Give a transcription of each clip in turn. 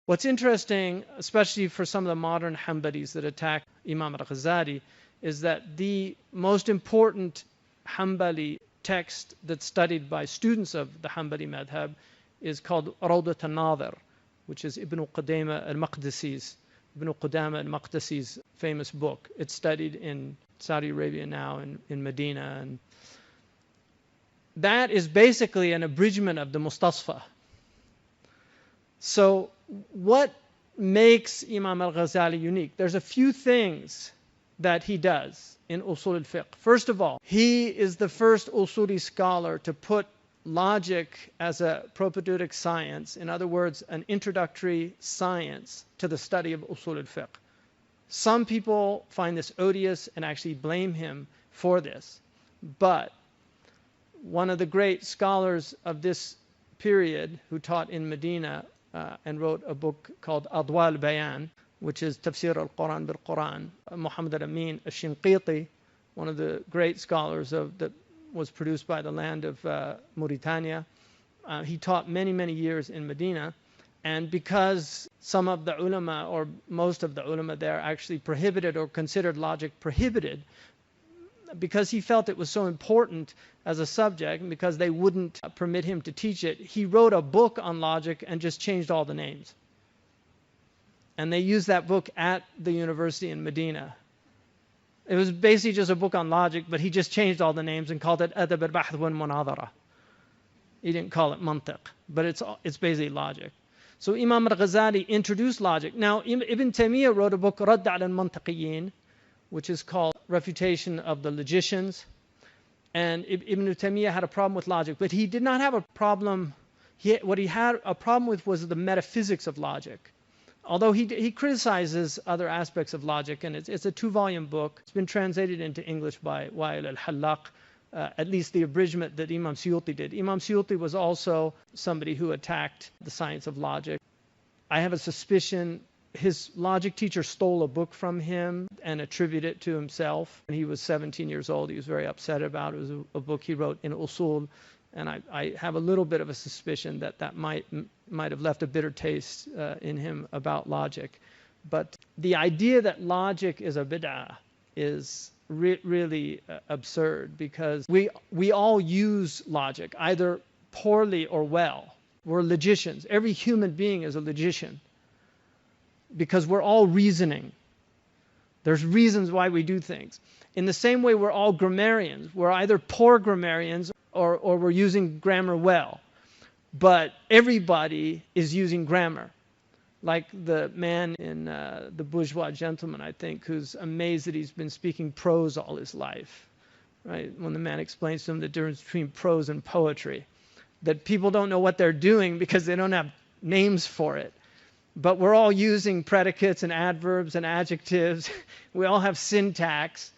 What's interesting, especially for some of the modern Hanbalis that attack Imam Al-Ghazali, is that the most important Hanbali text that's studied by students of the Hanbali madhab is called Rawdat al-Nadhir, which is Ibn Qudama al-Maqdisi's famous book. It's studied in Saudi Arabia now, in Medina. And that is basically an abridgment of the Mustasfa. So what makes Imam Al-Ghazali unique? There's a few things that he does in usul al-fiqh. First of all, he is the first usuli scholar to put logic as a propedeutic science, in other words, an introductory science to the study of usul al-fiqh. Some people find this odious and actually blame him for this. But one of the great scholars of this period who taught in Medina and wrote a book called Adwa al-Bayan, which is Tafsir al-Quran bil-Quran, Muhammad al-Amin al-Shinqiti, one of the great scholars that was produced by the land of Mauritania. He taught many, many years in Medina. And because some of the ulama, or most of the ulama there, actually prohibited or considered logic prohibited, because he felt it was so important as a subject, and because they wouldn't permit him to teach it, he wrote a book on logic and just changed all the names. And they used that book at the university in Medina. It was basically just a book on logic, but he just changed all the names and called it Adab al-Bahth wal-Munadhara. He didn't call it Mantiq, but it's basically logic. So Imam Al-Ghazali introduced logic. Now, Ibn Taymiyah wrote a book, Radd al-Mantiqiyin, which is called Refutation of the Logicians. And Ibn Taymiyah had a problem with logic, but he did not have a problem. What he had a problem with was the metaphysics of logic. Although he criticizes other aspects of logic, and it's a 2-volume book. It's been translated into English by Wa'il al-Hallaq, at least the abridgment that Imam Suyuti did. Imam Suyuti was also somebody who attacked the science of logic. I have a suspicion his logic teacher stole a book from him and attributed it to himself. When he was 17 years old, he was very upset about it. It was a book he wrote in usul. And I have a little bit of a suspicion that might have left a bitter taste in him about logic. But the idea that logic is a bid'ah is really absurd, because we all use logic, either poorly or well. We're logicians. Every human being is a logician, because we're all reasoning. There's reasons why we do things. In the same way, we're all grammarians. We're either poor grammarians or we're using grammar well. But everybody is using grammar. Like the man in The Bourgeois Gentleman, I think, who's amazed that he's been speaking prose all his life. Right? When the man explains to him the difference between prose and poetry, that people don't know what they're doing because they don't have names for it. But we're all using predicates and adverbs and adjectives. We all have syntax.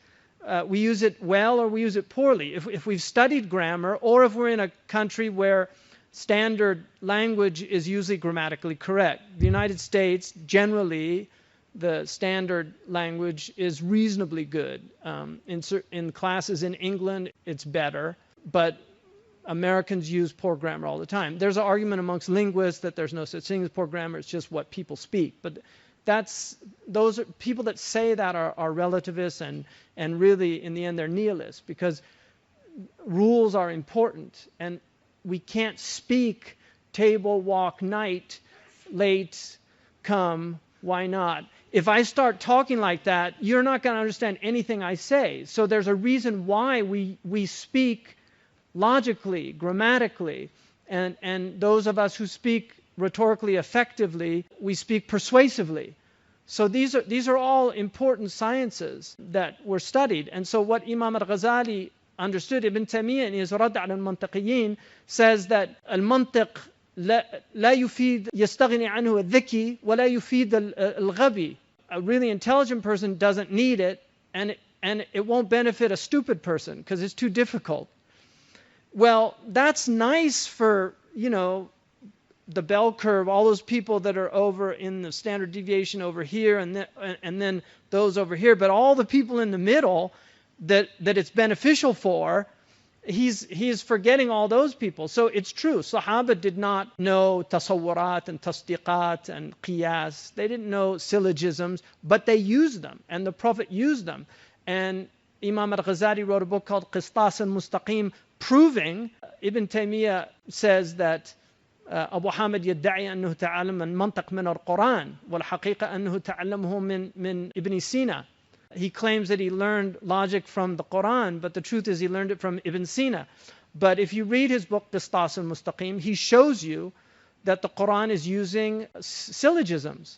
We use it well or we use it poorly. If we've studied grammar, or if we're in a country where standard language is usually grammatically correct. The United States, generally, the standard language is reasonably good. In classes in England, it's better. But Americans use poor grammar all the time. There's an argument amongst linguists that there's no such thing as poor grammar. It's just what people speak. But those are people that say that are relativists, and really, in the end, they're nihilists, because rules are important. And we can't speak table, walk, night, late, come, why not? If I start talking like that, you're not going to understand anything I say. So there's a reason why we speak logically, grammatically, and those of us who speak rhetorically effectively, we speak persuasively. So these are all important sciences that were studied. And so what Imam Al-Ghazali understood, Ibn Taymiyah in his Radd al-Mantiqiyin says that al-Mantiq لا يفيد يستغني عنه الذكي ولا يفيد الغبي. A really intelligent person doesn't need it, and it won't benefit a stupid person because it's too difficult. Well, that's nice for, the bell curve, all those people that are over in the standard deviation over here, and then those over here. But all the people in the middle that it's beneficial for, he's forgetting all those people. So it's true. Sahaba did not know tasawwurat and tasdiqat and qiyas. They didn't know syllogisms, but they used them, and the Prophet used them. And Imam Al-Ghazali wrote a book called Qistas al-Mustaqim, proving, Ibn Taymiyah says that Abu Hamid يدعي أنه تعلم المنطق من القرآن والحقيقة أنه تعلمه من Ibn Sina. He claims that he learned logic from the Quran, but the truth is he learned it from Ibn Sina. But if you read his book, Qistas al-Mustaqim, he shows you that the Quran is using syllogisms.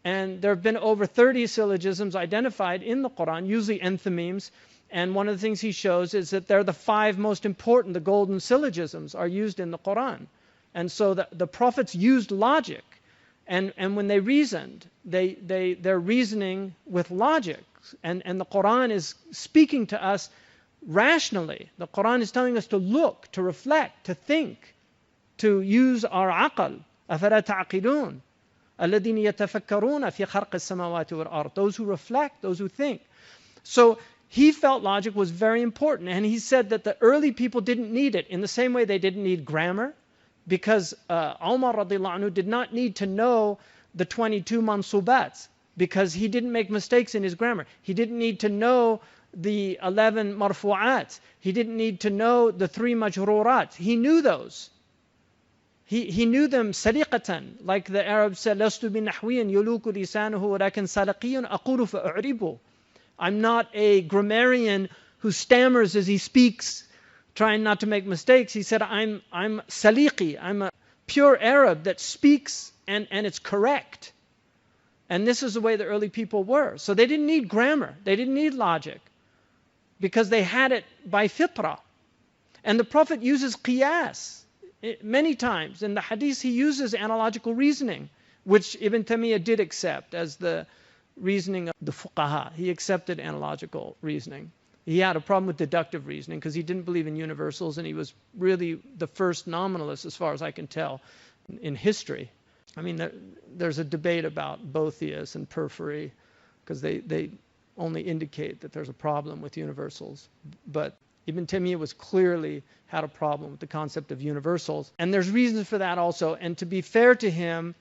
And there have been over 30 syllogisms identified in the Quran, usually enthymemes. And one of the things he shows is that they're the 5 most important, the golden syllogisms are used in the Quran. And so the prophets used logic. And when they reasoned, they're reasoning with logic. And the Quran is speaking to us rationally. The Quran is telling us to look, to reflect, to think, to use our aql. أَفَلَا تَعْقِلُونَ الَّذِينَ يَتَفَكَّرُونَ فِي خَلْقِ السَّمَاوَاتِ وَالْأَرْضِ. Those who reflect, those who think. So he felt logic was very important. And he said that the early people didn't need it in the same way they didn't need grammar. Because Umar radiallahu anhu did not need to know the 22 mansubats, because he didn't make mistakes in his grammar. He didn't need to know the 11 marfu'at. He didn't need to know the 3 majrurat. He knew those. He knew them sariqatan, like the Arabs said, لَسْتُ بِنَحْوِيًّا يُلُوكُ لِسَانُهُ وَلَكِنْ سَلَقِيٌّ أَقُولُ فَأُعْرِبُ. I'm not a grammarian who stammers as he speaks, trying not to make mistakes. He said, I'm saliqi, I'm a pure Arab that speaks and it's correct. And this is the way the early people were. So they didn't need grammar, they didn't need logic, because they had it by fitrah. And the Prophet uses qiyas many times. In the hadith he uses analogical reasoning, which Ibn Taymiyah did accept as the reasoning of the fuqaha. He accepted analogical reasoning. He had a problem with deductive reasoning because he didn't believe in universals, and he was really the first nominalist, as far as I can tell, in history. I mean, there's a debate about Boethius and Porphyry, because they only indicate that there's a problem with universals. But Ibn Taymiyyah was clearly had a problem with the concept of universals. And there's reasons for that also. And to be fair to him,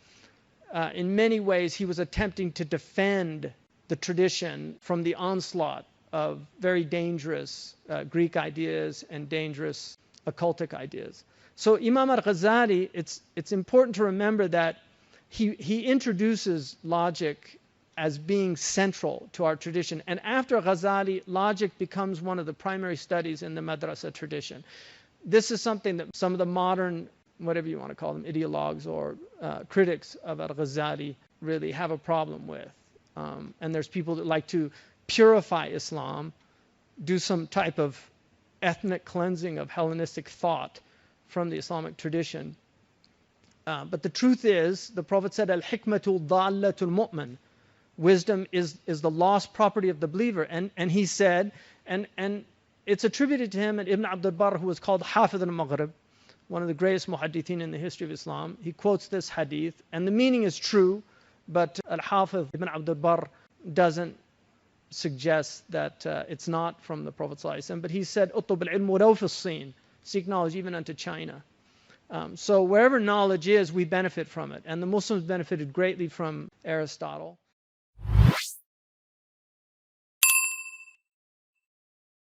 in many ways he was attempting to defend the tradition from the onslaught of very dangerous Greek ideas and dangerous occultic ideas. So Imam Al-Ghazali, it's important to remember that he introduces logic as being central to our tradition. And after Ghazali, logic becomes one of the primary studies in the madrasa tradition. This is something that some of the modern, whatever you want to call them, ideologues or critics of Al-Ghazali really have a problem with. And there's people that like to purify Islam, do some type of ethnic cleansing of Hellenistic thought from the Islamic tradition. But the truth is, the Prophet said, Al-hikmatu dhallatul mu'min. Wisdom is the lost property of the believer. And he said, and it's attributed to him, and Ibn Abd al-Barr, who was called Hafidh al-Maghrib, one of the greatest muhaddithin in the history of Islam, he quotes this hadith, and the meaning is true, but Al-Hafidh Ibn Abd al-Barr doesn't suggest that it's not from the Prophet ﷺ, but he said, "Utlub al-ilm walaw fi as-Sin," seek knowledge even unto China. So wherever knowledge is, we benefit from it. And the Muslims benefited greatly from Aristotle.